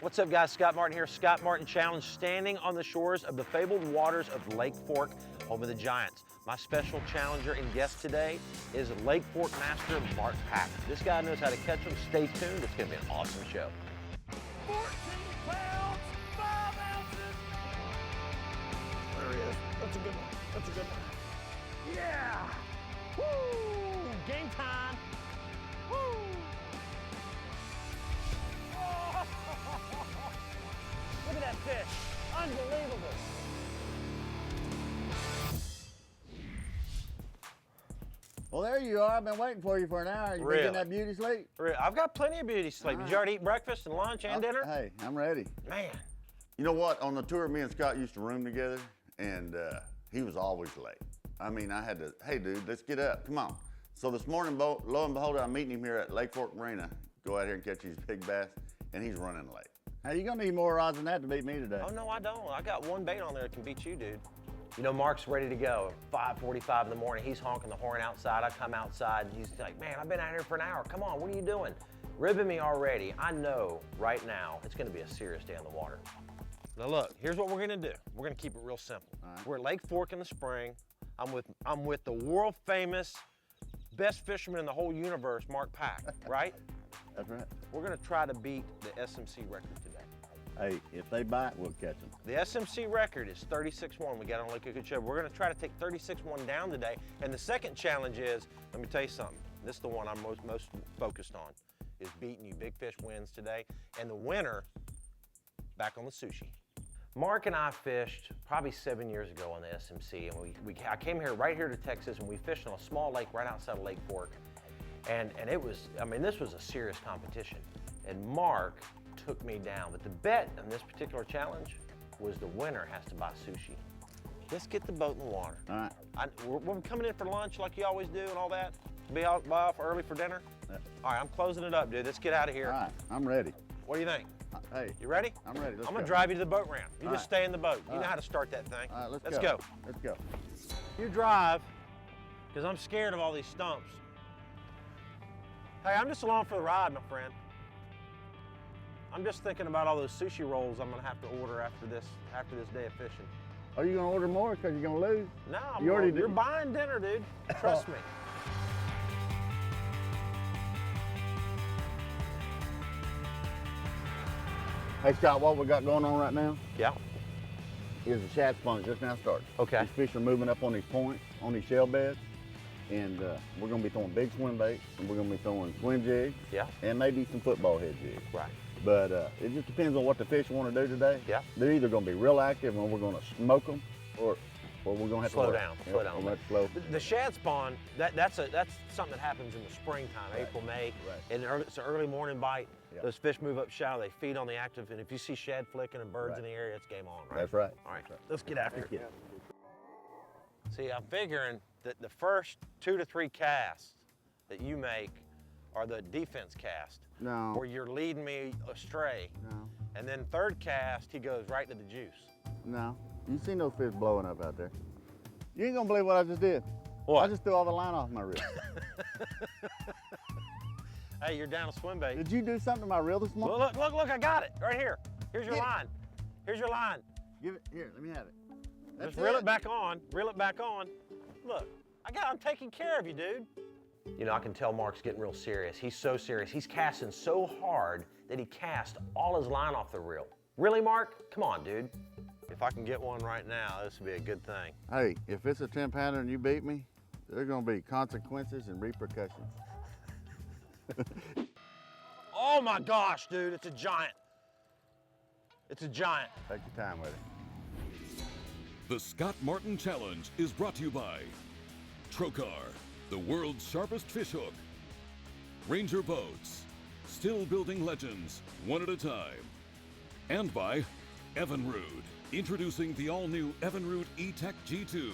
What's up guys, Scott Martin here, Scott Martin Challenge, standing on the shores of the fabled waters of Lake Fork, home of the Giants. My special challenger and guest today is Lake Fork master MPACK. This guy knows how to catch them. Stay tuned, it's gonna be an awesome show. 14 pounds, 5 ounces. There he is, that's a good one, that's a good one. Yeah, woo, game time, woo. Oh. Look at that fish, unbelievable. Well, there you are. I've been waiting for you for an hour. You been getting that beauty sleep? I've got plenty of beauty sleep. Did you already eat breakfast and lunch and dinner? Hey, I'm ready. Man. You know what? On the tour, me and Scott used to room together, and he was always late. I mean, I had to, hey, dude, let's get up. Come on. So this morning, lo and behold, I'm meeting him here at Lake Fork Marina. Go out here and catch these big bass, and he's running late. Hey, you're going to need more rods than that to beat me today. Oh, no, I don't. I got one bait on there that can beat you, dude. You know, Mark's ready to go. 5:45 in the morning, he's honking the horn outside. I come outside and he's like, man, I've been out here for an hour. Come on, what are you doing? Ribbing me already. I know right now it's gonna be a serious day on the water. Now look, here's what we're gonna do. We're gonna keep it real simple. Right. We're at Lake Fork in the spring. I'm with the world famous best fisherman in the whole universe, MPACK, right? That's right. We're gonna try to beat the SMC record today. Hey, if they bite, we'll catch them. The SMC record is 36-1. We got on Lake Fork. We're gonna try to take 36-1 down today. And the second challenge is, let me tell you something. This is the one I'm most focused on, is beating you. Big Fish wins today. And the winner, back on the sushi. Mark and I fished probably 7 years ago on the SMC. And I came here, right here to Texas, and we fished on a small lake right outside of Lake Fork. And it was, I mean, this was a serious competition. And Mark took me down, but the bet on this particular challenge was the winner has to buy sushi. Let's get the boat in the water. All right. We're coming in for lunch like you always do and all that. Be off early for dinner. Yeah. All right, I'm closing it up, dude. Let's get out of here. All right, I'm ready. What do you think? Hey. You ready? I'm ready. I'm gonna drive you to the boat ramp. You all just right. stay in the boat. You all know right. how to start that thing. All right, let's go. Let's go. You drive, because I'm scared of all these stumps. Hey, I'm just along for the ride, my friend. I'm just thinking about all those sushi rolls I'm gonna have to order after this day of fishing. Are you gonna order more because you're gonna lose? No, you're buying dinner, dude. Trust me. Hey Scott, what we got going on right now Yeah. is the shad sponge just now starting. Okay. These fish are moving up on these points, on these shell beds, and we're gonna be throwing big swim baits, and we're gonna be throwing swim jigs, Yeah. and maybe some football head jigs. Right. But it just depends on what the fish want to do today. Yeah. They're either going to be real active and we're going to smoke them, or we're going to have Slow to down. Yep, Slow down. Let's slow. The shad spawn, that's something that happens in the springtime, Right. April, May. Right. And it's an early morning bite. Yeah. Those fish move up shallow. They feed on the active, and if you see shad flicking and birds Right. in the area, it's game on, right? That's right. All right, That's right. let's get after Let's it. get it. See, I'm figuring that the first 2 to 3 casts that you make are the defense cast, No. where you're leading me astray. No. And then third cast, he goes right to the juice. No. You seen those fish blowing up out there? You ain't going to believe what I just did. What? I just threw all the line off my reel. Hey, you're down a swim bait. Did you do something to my reel this morning? Look, I got it right here. Here's your Get it. line. Here's your line. Give it here. Let me have it. That's Just reel it back on. Reel it back on. Look, I'm taking care of you, dude. You know, I can tell Mark's getting real serious. He's so serious. He's casting so hard that he cast all his line off the reel. Really, Mark? Come on, dude. If I can get one right now, this would be a good thing. Hey, if it's a 10-pounder and you beat me, there are going to be consequences and repercussions. Oh my gosh, dude, it's a giant. It's a giant. Take your time with it. The Scott Martin Challenge is brought to you by Trokar, the world's sharpest fish hook, Ranger Boats, still building legends one at a time, and by Evinrude, introducing the all-new Evinrude E-Tech G2.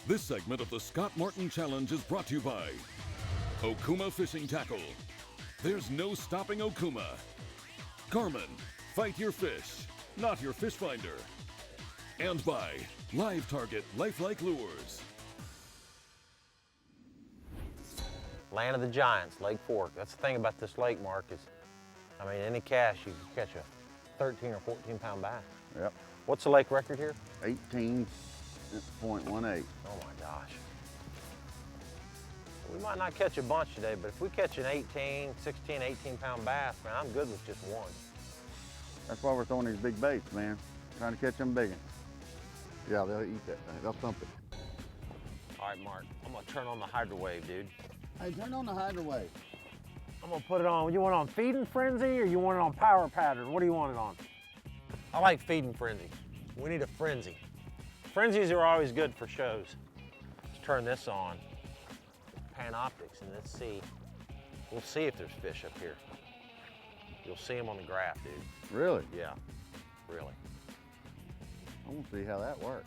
This segment of the Scott Martin Challenge is brought to you by Okuma Fishing Tackle. There's no stopping Okuma. Garmin, fight your fish, not your fish finder. And by Live Target Lifelike Lures. Land of the Giants, Lake Fork. That's the thing about this lake, Mark, is, I mean, any cast, you can catch a 13 or 14 pound bass. Yep. What's the lake record here? 18.18. Oh my gosh. We might not catch a bunch today, but if we catch an 18, 16, 18 pound bass, man, I'm good with just one. That's why we're throwing these big baits, man. Trying to catch them big ones. Yeah, they'll eat that thing. They'll thump it. All right, Mark, I'm gonna turn on the hydro wave, dude. Hey, turn on the hydro wave. I'm gonna put it on. You want it on feeding frenzy or you want it on power pattern? What do you want it on? I like feeding frenzy. We need a frenzy. Frenzies are always good for shows. Let's turn this on. Panoptics, and let's see. We'll see if there's fish up here. You'll see them on the graph, dude. Really? Yeah, really. I want to see how that works.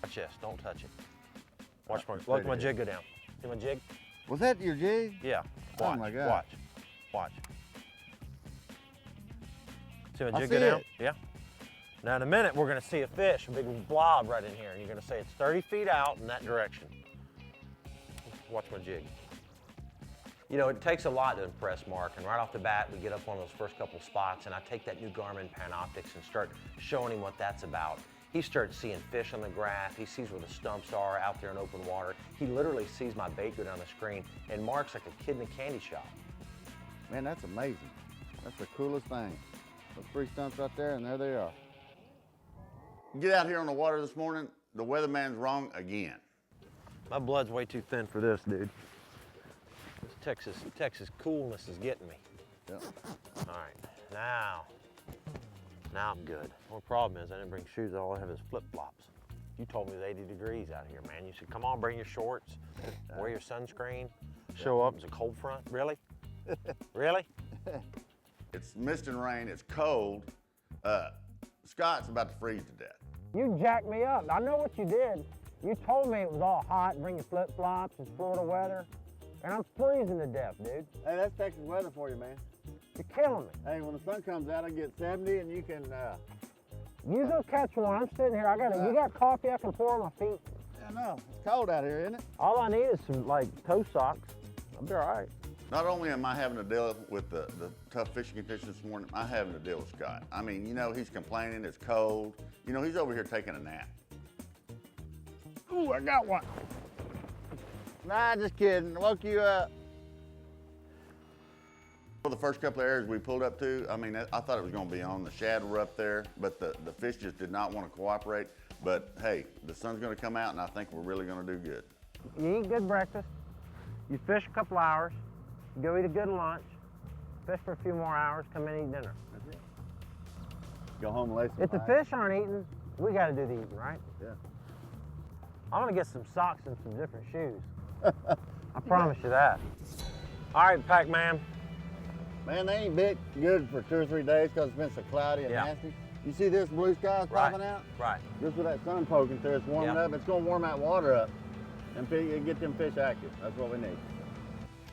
Watch this, don't touch it. Watch my, look at my jig go down. See my jig? Was that your jig? Yeah, Oh watch, my God. watch, watch. See my I jig see go down? it. Yeah. Now in a minute, we're gonna see a fish, a big blob right in here, and you're gonna say it's 30 feet out in that direction. Watch my jig. You know, it takes a lot to impress Mark, and right off the bat, we get up on those first couple spots, and I take that new Garmin Panoptics and start showing him what that's about. He starts seeing fish on the graph. He sees where the stumps are out there in open water. He literally sees my bait go down the screen, and Mark's like a kid in a candy shop. Man, that's amazing. That's the coolest thing. Those 3 stumps right there, and there they are. Get out here on the water this morning, the weatherman's wrong again. My blood's way too thin for this, dude. This Texas coolness is getting me. Yep. All right, now I'm good. Only problem is I didn't bring shoes. All I have is flip-flops. You told me it was 80 degrees out here, man. You said, come on, bring your shorts, wear your sunscreen, show up. It's a cold front. Really? Really? It's mist and rain, it's cold. Scott's about to freeze to death. You jacked me up. I know what you did. You told me it was all hot, bring your flip-flops, it's Florida weather, and I'm freezing to death, dude. Hey, that's Texas weather for you, man. You're killing me. Hey, when the sun comes out, I get 70 and you can, You go catch one. I'm sitting here. You got coffee I can pour on my feet? I know, it's cold out here, isn't it? All I need is some, like, toe socks. I'll be all right. Not only am I having to deal with the tough fishing conditions this morning, I'm having to deal with Scott. I mean, you know, he's complaining, it's cold. You know, he's over here taking a nap. Ooh, I got one. Nah, just kidding. Woke you up. For the first couple of areas we pulled up to, I mean, I thought it was gonna be on. The shad were up there, but the fish just did not want to cooperate. But hey, the sun's gonna come out and I think we're really gonna do good. You eat good breakfast. You fish a couple hours. You go eat a good lunch. Fish for a few more hours. Come in and eat dinner. That's it. Go home and lay some If the pies. fish aren't eating, we got to do the eating, right? Yeah. I'm gonna get some socks and some different shoes. I promise you that. All right, Pac Man. Man, they ain't bit good for 2 or 3 days because it's been so cloudy and Yeah. nasty. You see this blue sky popping out? Right. Just with that sun poking through, it's warming Yeah. up. It's gonna warm that water up and get them fish active. That's what we need.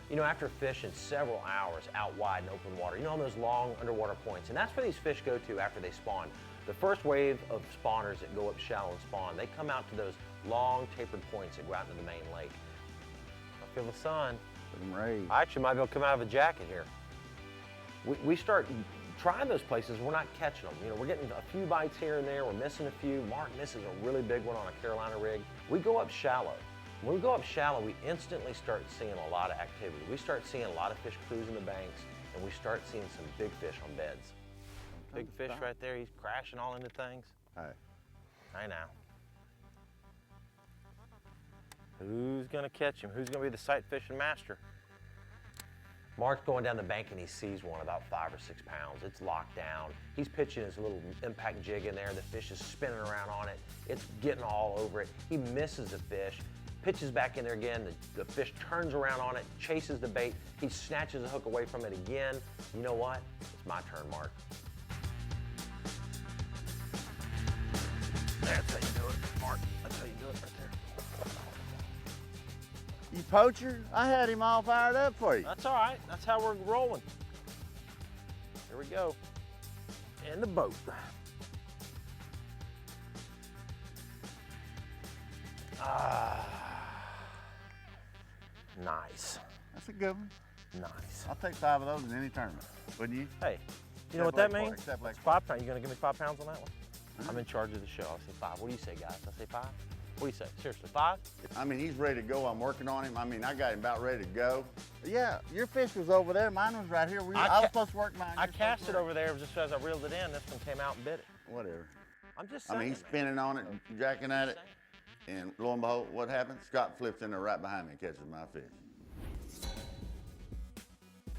You know, after fishing several hours out wide in open water, you know, on those long underwater points, and that's where these fish go to after they spawn. The first wave of spawners that go up shallow and spawn, they come out to those long tapered points that go out into the main lake. I feel the sun. Some rays. I actually might be able to come out of a jacket here. We start trying those places, we're not catching them. You know, we're getting a few bites here and there, we're missing a few. Mark misses a really big one on a Carolina rig. We go up shallow. When we go up shallow, we instantly start seeing a lot of activity. We start seeing a lot of fish cruising the banks, and we start seeing some big fish on beds. Big fish right there, he's crashing all into things. Hey. I know. Who's gonna catch him? Who's gonna be the sight fishing master? Mark's going down the bank and he sees one about 5 or 6 pounds. It's locked down. He's pitching his little impact jig in there. The fish is spinning around on it. It's getting all over it. He misses the fish, pitches back in there again. The fish turns around on it, chases the bait. He snatches the hook away from it again. You know what? It's my turn, Mark. That's how you do it, Mark. That's how you do it right there. You poacher, I had him all fired up for you. That's all right. That's how we're rolling. Here we go. In the boat. Ah. Nice. That's a good one. Nice. I'll take 5 of those in any tournament, wouldn't you? Hey, you know what that Lake Fork, means? except Lake It's 5 pounds. You gonna give me 5 pounds on that one? I'm in charge of the show. I'll say 5. What do you say, guys? I say 5? What do you say? Seriously, 5? I mean, he's ready to go. I'm working on him. I mean, I got him about ready to go. Yeah, your fish was over there. Mine was right here. I was supposed to work mine. I cast it over there just as I reeled it in. This one came out and bit it. Whatever. I'm just I saying. mean, he's spinning on it, jacking at it, and lo and behold, what happens? Scott flips in there right behind me and catches my fish.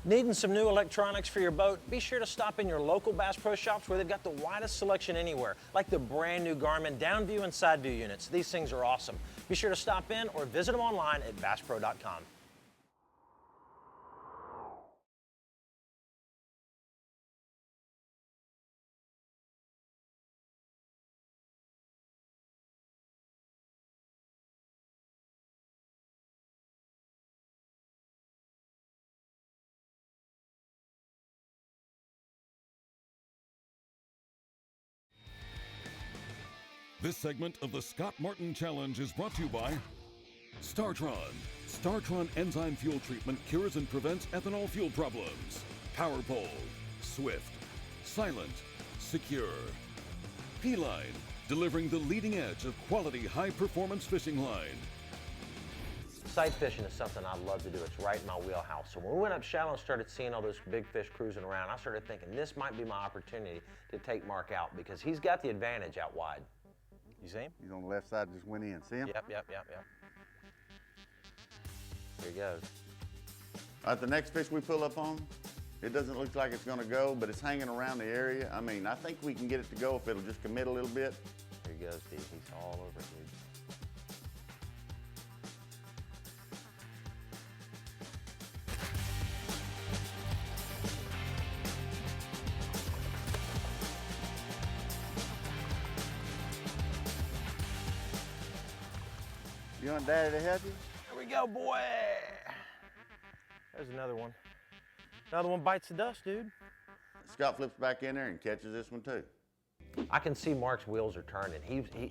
Needing some new electronics for your boat? Be sure to stop in your local Bass Pro Shops where they've got the widest selection anywhere, like the brand new Garmin down view and side view units. These things are awesome. Be sure to stop in or visit them online at BassPro.com. This segment of the Scott Martin Challenge is brought to you by StarTron. StarTron enzyme fuel treatment cures and prevents ethanol fuel problems. PowerPole, Swift, Silent, Secure. P-Line, delivering the leading edge of quality high-performance fishing line. Sight fishing is something I love to do. It's right in my wheelhouse. So when we went up shallow and started seeing all those big fish cruising around, I started thinking this might be my opportunity to take Mark out because he's got the advantage out wide. You see him? He's on the left side, just went in. See him? Yep. Here he goes. All right, the next fish we pull up on, it doesn't look like it's gonna go, but it's hanging around the area. I mean, I think we can get it to go if it'll just commit a little bit. Here he goes, Steve. He's all over it, dude. You want Daddy to help you? There we go, boy. There's another one. Another one bites the dust, dude. Scott flips back in there and catches this one too. I can see Mark's wheels are turning.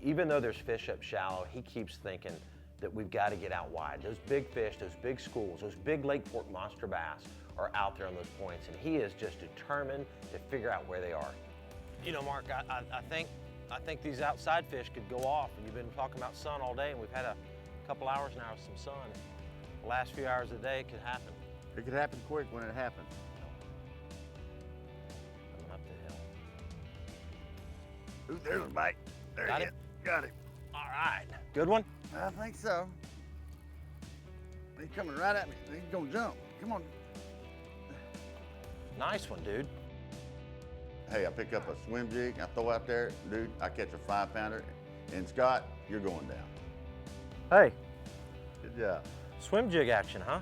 Even though there's fish up shallow, he keeps thinking that we've got to get out wide. Those big fish, those big schools, those big Lake Fork monster bass are out there on those points, and he is just determined to figure out where they are. You know, Mark, I think these outside fish could go off, and you've been talking about sun all day, and we've had a couple hours now with some sun. The last few hours of the day, it could happen. It could happen quick when it happens. Coming up the hill. Ooh, there's a bite. There Got he it? is. Got it. All right, good one. I think so. He's coming right at me. He's gonna jump. Come on. Nice one, dude. Hey, I pick up a swim jig, I throw out there, dude, I catch a 5-pounder, and Scott, you're going down. Hey, Good job. swim jig action, huh?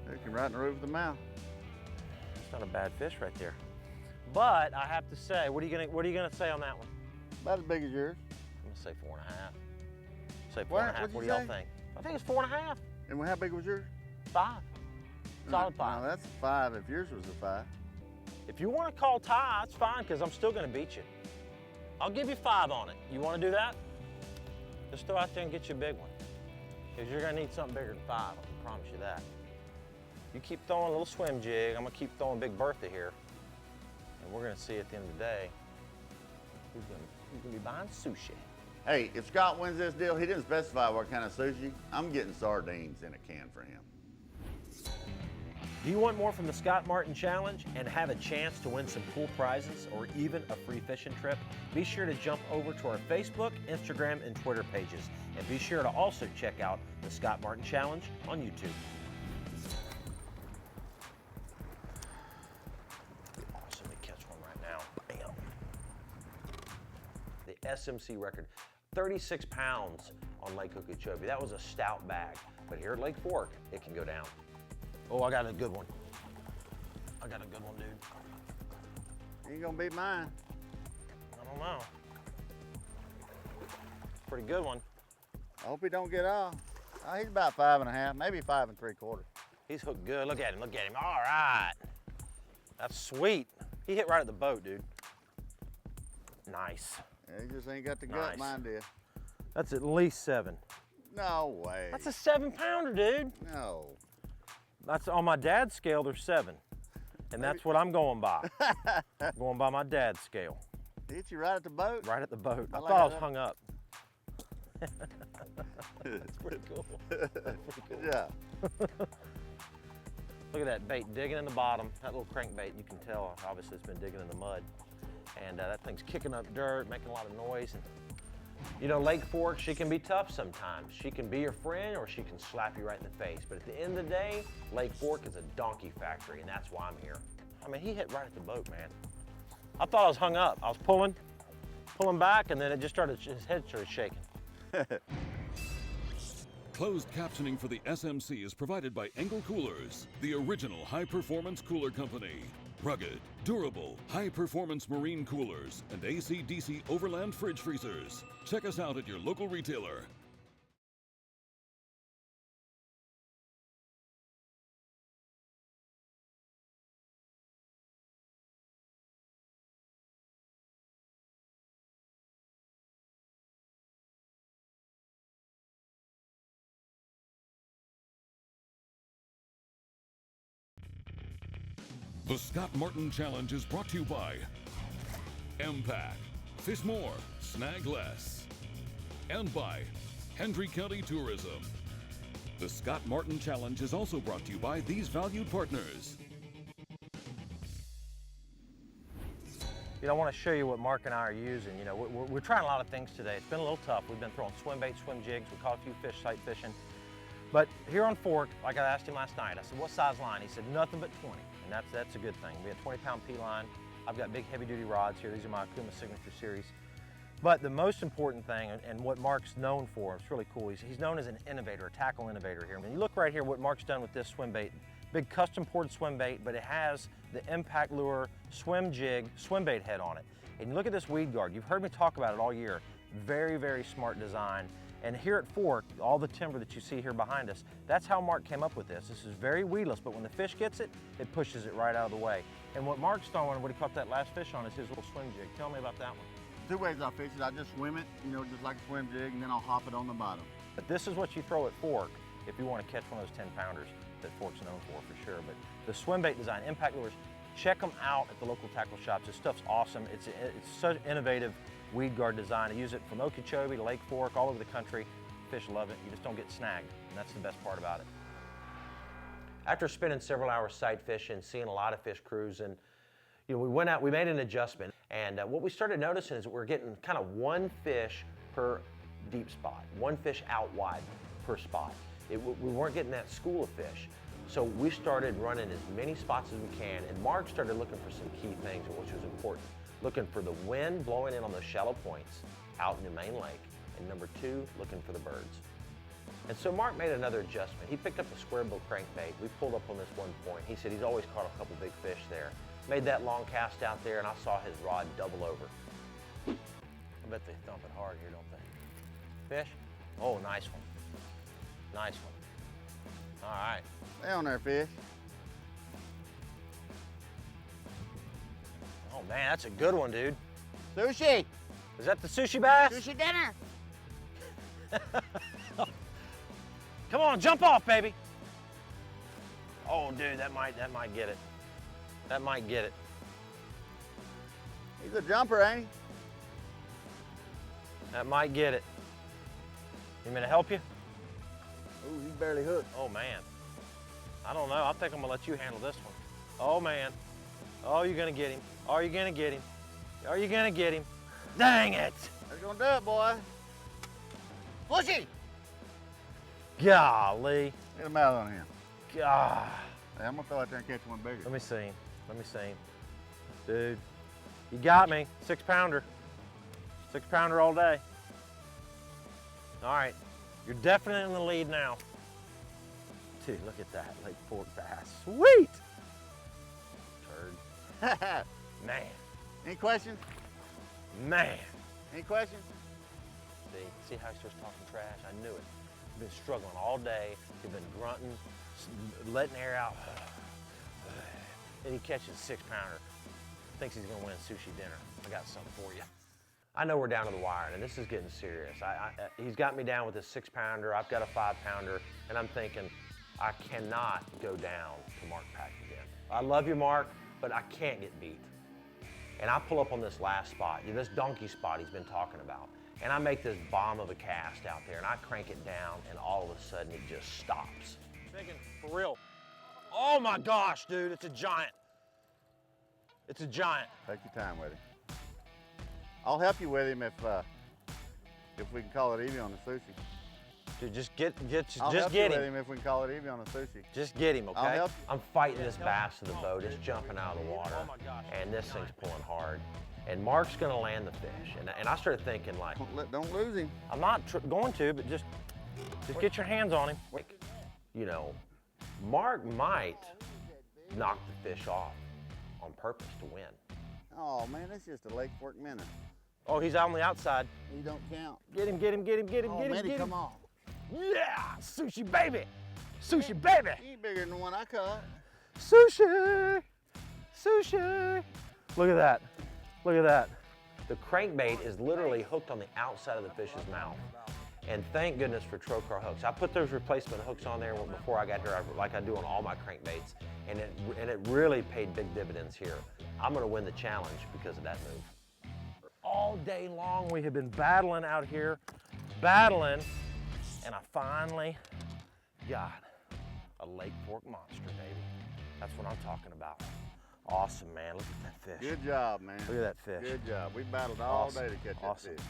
You can right in the roof of the mouth. It's not a bad fish right there. But I have to say, what are you gonna say on that one? About as big as yours. I'm gonna say 4.5. Say 4.5. What? What What'd do you y'all say? think? I think it's 4.5. And how big was yours? 5. Solid 5. No, that's a 5 if yours was a 5. If you want to call tie, it's fine because I'm still gonna beat you. I'll give you 5 on it. You want to do that? Just throw out there and get you a big one. Because you're gonna need something bigger than 5. I can promise you that. You keep throwing a little swim jig. I'm gonna keep throwing Big Bertha here. And we're gonna see at the end of the day who's gonna be buying sushi. Hey, if Scott wins this deal, he didn't specify what kind of sushi. I'm getting sardines in a can for him. Do you want more from the Scott Martin Challenge and have a chance to win some cool prizes or even a free fishing trip? Be sure to jump over to our Facebook, Instagram, and Twitter pages. And be sure to also check out the Scott Martin Challenge on YouTube. Awesome to catch one right now. Bam. The SMC record, 36 pounds on Lake Okeechobee. That was a stout bag. But here at Lake Fork, it can go down. Oh, I got a good one. I got a good one, dude. You ain't gonna beat mine. I don't know. Pretty good one. I hope he don't get off. He's about 5.5, maybe 5 3/4. He's hooked good. Look at him, look at him. All right. That's sweet. He hit right at the boat, dude. Nice. Yeah, he just ain't got the gut Nice. mine did. That's at least 7. No way. That's a 7-pounder, dude. No. That's on my dad's scale, there's 7. And that's what I'm going by. Going by my dad's scale. He hit you right at the boat? Right at the boat. I like thought I was that. hung up. That's pretty cool. That's pretty cool. Yeah. Look at that bait digging in the bottom. That little crankbait, you can tell, obviously it's been digging in the mud. And that thing's kicking up dirt, making a lot of noise. And you know, Lake Fork, she can be tough sometimes. She can be your friend or she can slap you right in the face. But at the end of the day, Lake Fork is a donkey factory and that's why I'm here. I mean, he hit right at the boat, man. I thought I was hung up. I was pulling back and then it just started, his head started shaking. Closed captioning for the SMC is provided by Engel Coolers, the original high-performance cooler company. Rugged, durable, high-performance marine coolers and AC/DC overland fridge freezers. Check us out at your local retailer. The Scott Martin Challenge is brought to you by MPACK, Fish More, Snag Less, and by Hendry County Tourism. The Scott Martin Challenge is also brought to you by these valued partners. You know, I want to show you what Mark and I are using. You know, we're trying a lot of things today. It's been a little tough. We've been throwing swim baits, swim jigs. We caught a few fish sight fishing. But here on Fork, like I asked him last night, I said, what size line? He said, nothing but 20. And that's a good thing. We have 20-pound P-line. I've got big heavy-duty rods here. These are my Akuma Signature Series. But the most important thing, and what Mark's known for, it's really cool, he's known as an innovator, a tackle innovator here. I mean, you look right here what Mark's done with this swim bait. Big custom poured swim bait, but it has the MPACK Lure swim jig swim bait head on it. And you look at this weed guard. You've heard me talk about it all year. Very, very smart design. And here at Fork, all the timber that you see here behind us, that's how Mark came up with this. This is very weedless, but when the fish gets it, it pushes it right out of the way. And what Mark's throwing, what he caught that last fish on, is his little swim jig. Tell me about that one. 2 ways I fish it. I just swim it, you know, just like a swim jig, and then I'll hop it on the bottom. But this is what you throw at Fork if you want to catch one of those 10-pounders that Fork's known for sure. But the swim bait design, MPACK Lures, check them out at the local tackle shops. This stuff's awesome. It's such innovative weed guard design. I use it from Okeechobee to Lake Fork, all over the country. Fish love it. You just don't get snagged, and that's the best part about it. After spending several hours sight fishing, seeing a lot of fish cruising, you know, we went out, we made an adjustment, and what we started noticing is that we're getting kind of 1 fish per deep spot, 1 fish out wide per spot. We weren't getting that school of fish. So we started running as many spots as we can, and Mark started looking for some key things, which was important. Looking for the wind blowing in on those shallow points out in the main lake, and number 2, looking for the birds. And so Mark made another adjustment. He picked up a square bill crankbait. We pulled up on this one point. He said he's always caught a couple big fish there. Made that long cast out there, and I saw his rod double over. I bet they thump it hard here, don't they? Fish? Oh, nice one. Nice one. All right. Stay on there, fish. Oh man, that's a good one, dude. Sushi! Is that the sushi bass? Sushi dinner! Come on, jump off, baby. Oh, dude, that might get it. That might get it. He's a jumper, ain't he? That might get it. You want me to help you? Ooh, he's barely hooked. Oh man. I don't know. I think I'm gonna let you handle this one. Oh man. Oh, you're gonna get him. Are you gonna get him? Are you gonna get him? Dang it! That's gonna do it, boy. Pushy! Golly. Get him out on him. God. Hey, I'm gonna throw out there and catch one bigger. Let me see him. Let me see him. Dude, you got me. 6-pounder. 6-pounder all day. All right. You're definitely in the lead now. Dude, look at that Lake Fork bass. Sweet! Turd. Man. Any questions? Man. Any questions? See how he starts talking trash? I knew it. been struggling all day. He's been grunting, letting air out. And he catches a 6-pounder. Thinks he's gonna win sushi dinner. I got something for you. I know we're down to the wire, and this is getting serious. He's got me down with a 6-pounder. I've got a 5-pounder, and I'm thinking, I cannot go down to Mark Pack again. I love you, Mark, but I can't get beat. And I pull up on this last spot, this donkey spot he's been talking about. And I make this bomb of a cast out there, and I crank it down, and all of a sudden it just stops. Thinking, for real. Oh my gosh, dude, it's a giant. It's a giant. Take your time with him. I'll help you with him if we can call it Evie on the sushi. Dude, just I'll help get you him. with him if we can call it Evie on the sushi. Just get him, okay? I'll help you. I'm fighting this bass to the boat. It's jumping out of the water, and this thing's pulling hard. And Mark's gonna land the fish. And I started thinking like, Don't lose him. I'm not going to, but just get your hands on him. You know, Mark might knock the fish off on purpose to win. Oh man, it's just a Lake Fork minnow. Oh, he's out on the outside. He don't count. Get him, get him, get him, get him, Oh get him, man, get him. come on. Yeah, sushi baby. Sushi baby. He's bigger than the one I caught. Sushi, sushi. Look at that, look at that. The crankbait is literally hooked on the outside of the fish's mouth. And thank goodness for Trocar hooks. I put those replacement hooks on there before I got here, like I do on all my crankbaits, and it really paid big dividends here. I'm gonna win the challenge because of that move. All day long we have been battling out here, battling, and I finally got a Lake Fork monster, baby. That's what I'm talking about. Awesome, man, look at that fish. Good job, man. Look at that fish. Good job. We battled all Awesome. day to catch Awesome. that fish.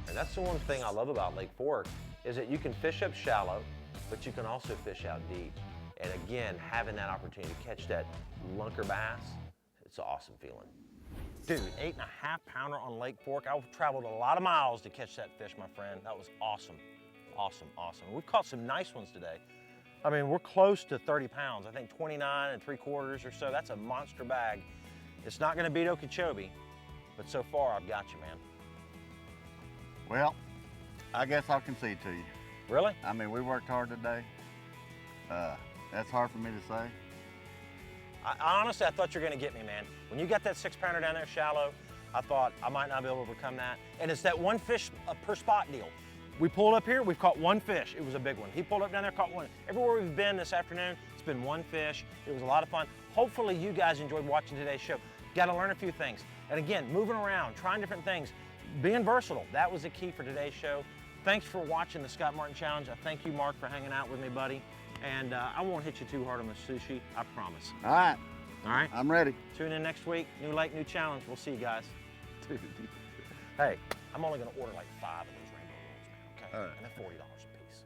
And that's the one thing I love about Lake Fork, is that you can fish up shallow, but you can also fish out deep. And again, having that opportunity to catch that lunker bass, it's an awesome feeling. Dude, 8.5-pounder on Lake Fork. I've traveled a lot of miles to catch that fish, my friend. That was awesome, awesome, awesome. We've caught some nice ones today. I mean, we're close to 30 pounds. I think 29 3/4 or so. That's a monster bag. It's not gonna beat Okeechobee, but so far I've got you, man. Well, I guess I'll concede to you. Really? I mean, we worked hard today. That's hard for me to say. Honestly, I thought you were gonna get me, man. When you got that 6-pounder down there shallow, I thought I might not be able to overcome that. And it's that one fish per spot deal. We pulled up here, we've caught one fish. It was a big one. He pulled up down there, caught one. Everywhere we've been this afternoon, it's been one fish. It was a lot of fun. Hopefully you guys enjoyed watching today's show. Got to learn a few things. And again, moving around, trying different things, being versatile. That was the key for today's show. Thanks for watching the Scott Martin Challenge. I thank you, Mark, for hanging out with me, buddy. And I won't hit you too hard on the sushi, I promise. All right. All right? I'm ready. Tune in next week. New lake, new challenge. We'll see you guys. Dude. Hey, I'm only going to order like 5 of those rainbow rolls, man, okay? All right. And they're $40 a piece.